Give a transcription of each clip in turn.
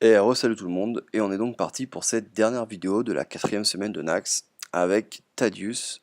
Et salut tout le monde, et on est donc parti pour cette dernière vidéo de la quatrième semaine de Nax avec Thaddeus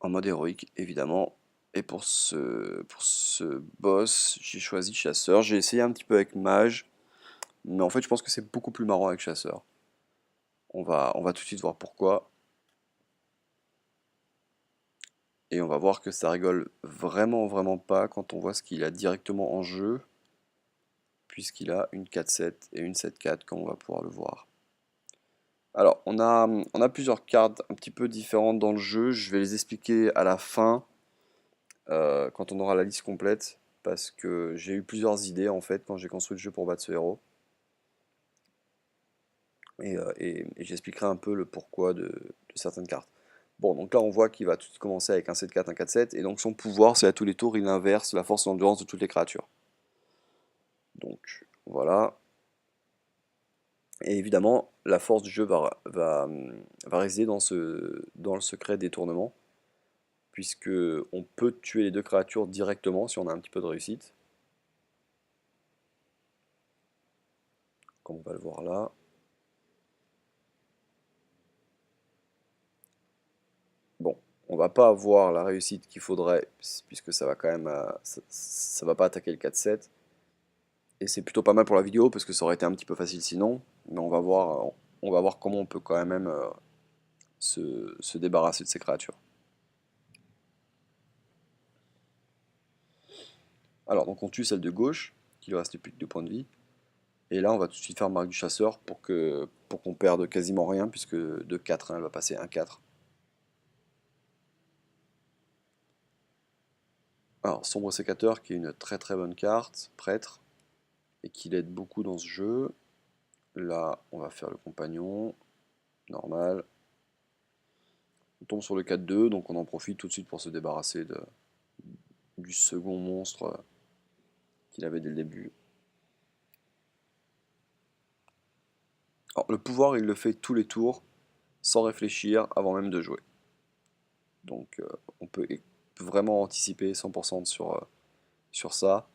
en mode héroïque évidemment. Et pour ce boss, j'ai choisi chasseur. J'ai essayé un petit peu avec mage, mais en fait je pense que c'est beaucoup plus marrant avec chasseur. On va tout de suite voir pourquoi, et on va voir que ça rigole vraiment vraiment pas quand on voit ce qu'il a directement en jeu, puisqu'il a une 4-7 et une 7-4 comme on va pouvoir le voir. Alors, on a plusieurs cartes un petit peu différentes dans le jeu. Je vais les expliquer à la fin, quand on aura la liste complète, parce que j'ai eu plusieurs idées en fait quand j'ai construit le jeu pour battre ce héros. Et j'expliquerai un peu le pourquoi de certaines cartes. Bon, donc là on voit qu'il va tout commencer avec un 7-4, un 4-7, et donc son pouvoir, c'est à tous les tours, il inverse la force et l'endurance de toutes les créatures. Donc voilà. Et évidemment, la force du jeu va résider dans le secret des tournements, puisque on peut tuer les deux créatures directement si on a un petit peu de réussite, comme on va le voir là. Bon, on va pas avoir la réussite qu'il faudrait, puisque ça va quand même, ça va pas attaquer le 4-7, et c'est plutôt pas mal pour la vidéo, parce que ça aurait été un petit peu facile sinon, mais on va voir comment on peut quand même se débarrasser de ces créatures. Alors, donc on tue celle de gauche, qui lui reste plus que 2 points de vie, et là on va tout de suite faire marque du chasseur pour qu'on perde quasiment rien, puisque de 4, hein, elle va passer 1-4. Alors, Sombre Sécateur, qui est une très très bonne carte, prêtre, et qui l'aide beaucoup dans ce jeu. Là, on va faire le compagnon, normal. On tombe sur le 4-2, donc on en profite tout de suite pour se débarrasser du second monstre qu'il avait dès le début. Alors, le pouvoir, il le fait tous les tours, sans réfléchir, avant même de jouer. Donc, on peut vraiment anticiper 100% sur ça.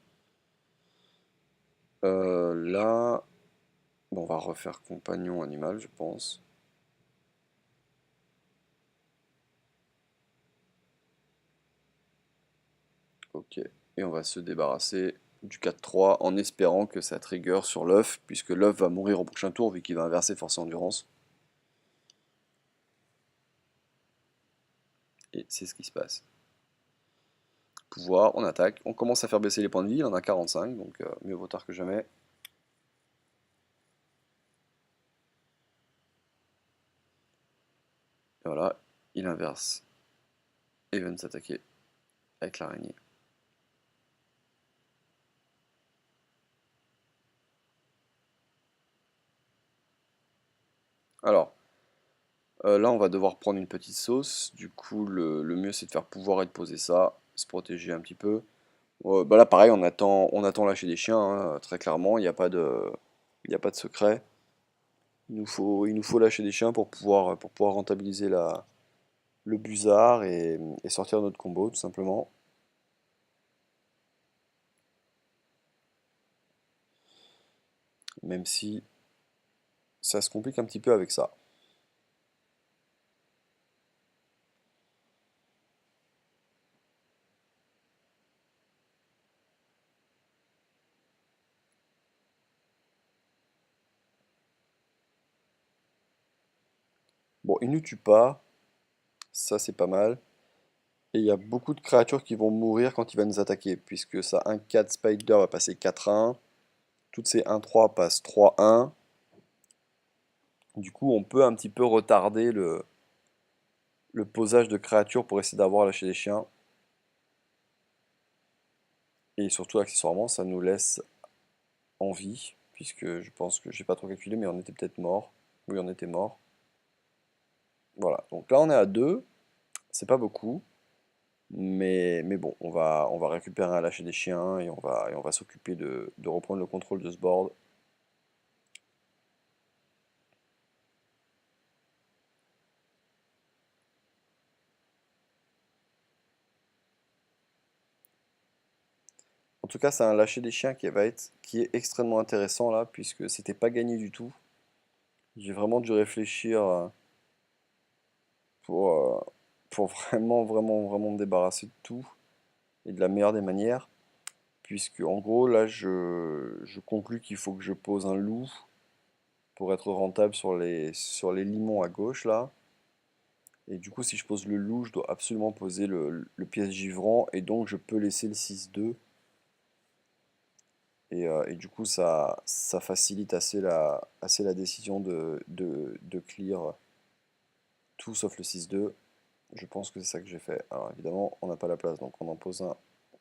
Là, bon, on va refaire compagnon animal, je pense. Ok, et on va se débarrasser du 4-3 en espérant que ça trigger sur l'œuf, puisque l'œuf va mourir au prochain tour vu qu'il va inverser force et endurance. Et c'est ce qui se passe. Pouvoir, on attaque, on commence à faire baisser les points de vie, il en a 45, donc mieux vaut tard que jamais. Et voilà, il inverse et vient de s'attaquer avec l'araignée. Alors, là on va devoir prendre une petite sauce, du coup le mieux c'est de faire pouvoir et de poser ça, se protéger un petit peu. Bah là pareil, on attend lâcher des chiens, hein, très clairement, il y a pas de secret. Il nous faut lâcher des chiens pour pouvoir rentabiliser le busard et sortir notre combo tout simplement. Même si ça se complique un petit peu avec ça. Bon, il ne tue pas, ça c'est pas mal. Et il y a beaucoup de créatures qui vont mourir quand il va nous attaquer, puisque ça 1-4 Spider va passer 4-1, toutes ces 1-3 passent 3-1. Du coup, on peut un petit peu retarder le posage de créatures pour essayer d'avoir lâché des chiens. Et surtout, accessoirement, ça nous laisse en vie, puisque je pense que j'ai pas trop calculé, mais on était peut-être mort. Oui, on était mort. Voilà, donc là on est à 2, c'est pas beaucoup, mais bon, on va récupérer un lâcher des chiens et on va s'occuper de reprendre le contrôle de ce board. En tout cas, c'est un lâcher des chiens qui est extrêmement intéressant là, puisque c'était pas gagné du tout. J'ai vraiment dû réfléchir pour, euh, pour vraiment me débarrasser de tout et de la meilleure des manières. Puisque en gros, là, je conclus qu'il faut que je pose un loup pour être rentable sur les limons à gauche là. Et du coup, si je pose le loup, je dois absolument poser le pièce givrant et donc je peux laisser le 6-2. Et du coup, ça facilite assez la décision de clear tout sauf le 6-2. Je pense que c'est ça que j'ai fait. Alors évidemment, on n'a pas la place, donc on en pose un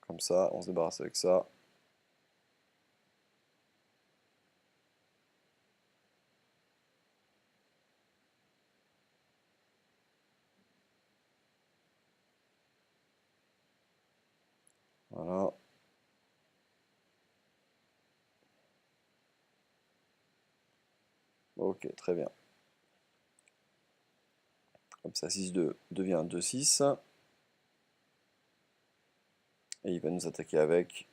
comme ça, on se débarrasse avec ça. Voilà, ok, très bien. Comme ça, 6-2 devient 2-6. Et il va nous attaquer avec.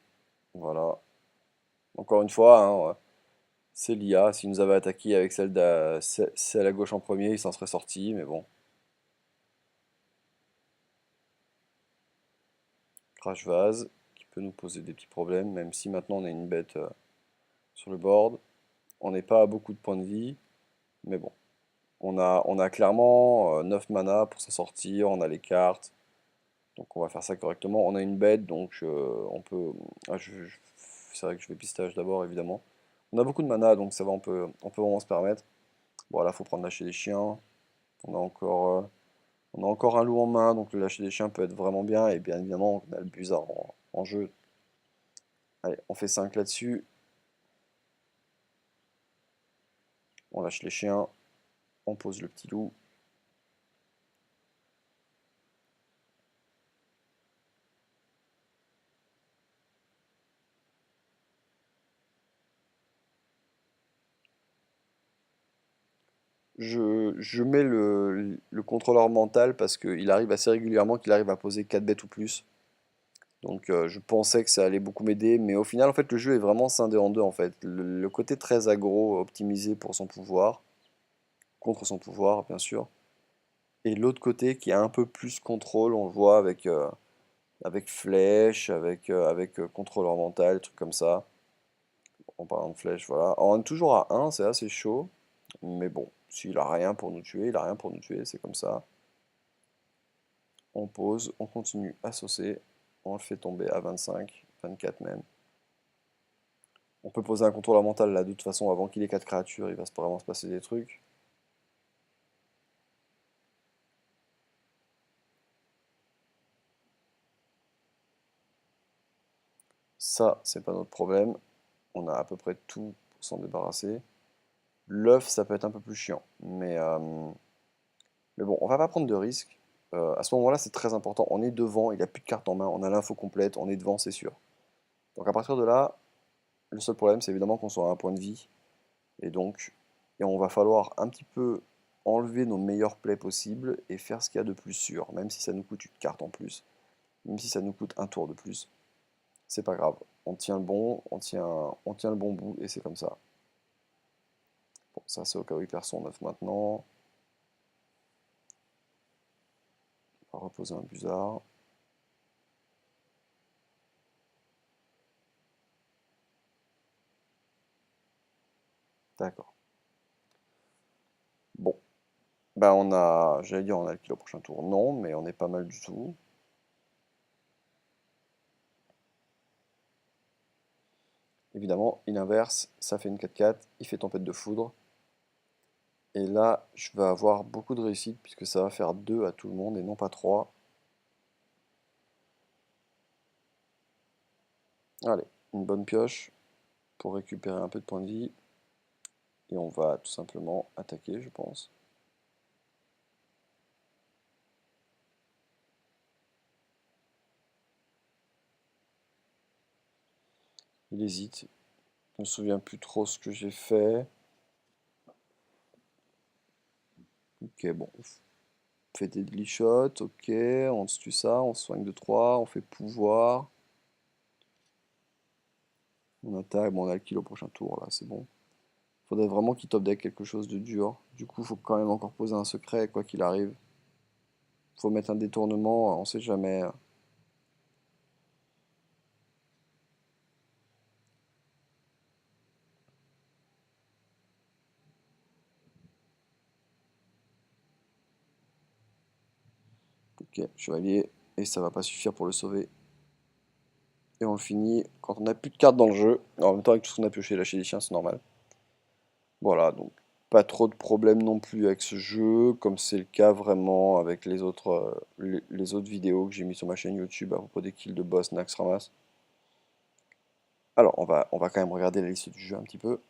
Voilà. Encore une fois, hein, c'est l'IA. S'il nous avait attaqué avec celle à gauche en premier, il s'en serait sorti, mais bon. Crash vase, qui peut nous poser des petits problèmes, même si maintenant on a une bête sur le board. On n'est pas à beaucoup de points de vie, mais bon. On a clairement 9 mana pour s'en sortir, on a les cartes, donc on va faire ça correctement. On a une bête, donc on peut... ah, c'est vrai que je vais pistage d'abord, évidemment. On a beaucoup de mana, donc ça va, on peut vraiment se permettre. Bon, là, faut prendre lâcher des chiens. On a encore, euh, on a encore un loup en main, donc le lâcher des chiens peut être vraiment bien. Et bien évidemment, on a le Buzard en jeu. Allez, on fait 5 là-dessus. On lâche les chiens. On pose le petit loup. Je mets le contrôleur mental parce qu'il arrive assez régulièrement qu'il arrive à poser 4 bêtes ou plus. Donc je pensais que ça allait beaucoup m'aider, mais au final en fait le jeu est vraiment scindé en deux en fait. Le côté très aggro, optimisé pour son pouvoir, contre son pouvoir bien sûr, et l'autre côté qui a un peu plus contrôle, on le voit avec flèche, avec contrôleur mental, trucs comme ça. En parlant de flèche, voilà. On est toujours à un, c'est assez chaud, mais bon, s'il a rien pour nous tuer, il a rien pour nous tuer, c'est comme ça. On pose, on continue à saucer, on le fait tomber à 25, 24 même. On peut poser un contrôleur mental là, de toute façon, avant qu'il ait 4 créatures, il va vraiment se passer des trucs. Ça, c'est pas notre problème. On a à peu près tout pour s'en débarrasser. L'œuf, ça peut être un peu plus chiant. Mais bon, on va pas prendre de risques. À ce moment-là, c'est très important. On est devant, il n'y a plus de cartes en main, on a l'info complète, on est devant, c'est sûr. Donc à partir de là, le seul problème, c'est évidemment qu'on soit à un point de vie. Et donc, on va falloir un petit peu enlever nos meilleurs plays possibles et faire ce qu'il y a de plus sûr, même si ça nous coûte une carte en plus, même si ça nous coûte un tour de plus. C'est pas grave. On tient le bon, on tient le bon bout et c'est comme ça. Bon, ça c'est au cas où il perd son 9 maintenant. On va reposer un Buzard. D'accord. Bon, bah j'allais dire on a le kill au prochain tour. Non, mais on est pas mal du tout. Évidemment, il inverse, ça fait une 4-4, il fait tempête de foudre. Et là, je vais avoir beaucoup de réussite puisque ça va faire 2 à tout le monde et non pas 3. Allez, une bonne pioche pour récupérer un peu de points de vie. Et on va tout simplement attaquer, je pense. Il hésite. Je me souviens plus trop ce que j'ai fait. Ok, bon. On fait des glitchots, ok. On se tue ça, on se soigne de 3, on fait pouvoir. On attaque, bon, on a le kill au prochain tour, là, c'est bon. Faudrait vraiment qu'il top deck quelque chose de dur. Du coup, faut quand même encore poser un secret, quoi qu'il arrive. Faut mettre un détournement, on sait jamais. Ok, chevalier, et ça va pas suffire pour le sauver. Et on le finit quand on n'a plus de cartes dans le jeu. En même temps, avec tout ce qu'on a pioché, lâcher des chiens, c'est normal. Voilà, donc pas trop de problèmes non plus avec ce jeu, comme c'est le cas vraiment avec les autres vidéos que j'ai mis sur ma chaîne YouTube à propos des kills de boss Nax Ramas. Alors, on va quand même regarder la liste du jeu un petit peu.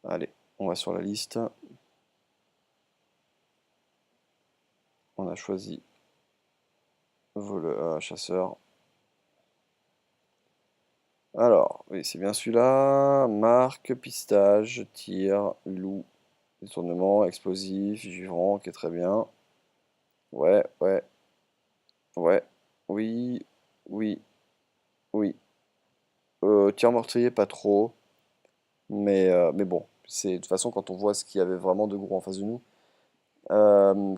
Allez, on va sur la liste. On a choisi chasseur. Alors, oui, c'est bien celui-là. Marque, pistage, tir, loup, détournement, explosif, givrant, qui est très bien. Ouais, ouais, ouais, oui, oui, oui. Tir meurtrier, pas trop. Mais bon, de toute façon, quand on voit ce qu'il y avait vraiment de gros en face de nous.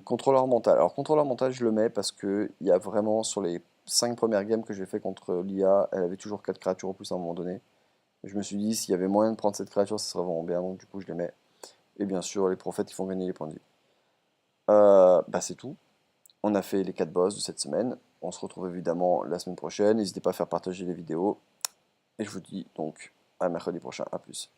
Contrôleur mental. Alors, contrôleur mental, je le mets parce que il y a vraiment, sur les 5 premières games que j'ai fait contre l'IA, elle avait toujours 4 créatures au plus à un moment donné. Et je me suis dit, s'il y avait moyen de prendre cette créature, ce serait vraiment bien, donc du coup, je les mets. Et bien sûr, les prophètes, ils font gagner les points de vie. Bah, c'est tout. On a fait les 4 boss de cette semaine. On se retrouve évidemment la semaine prochaine. N'hésitez pas à faire partager les vidéos. Et je vous dis donc à mercredi prochain. À plus.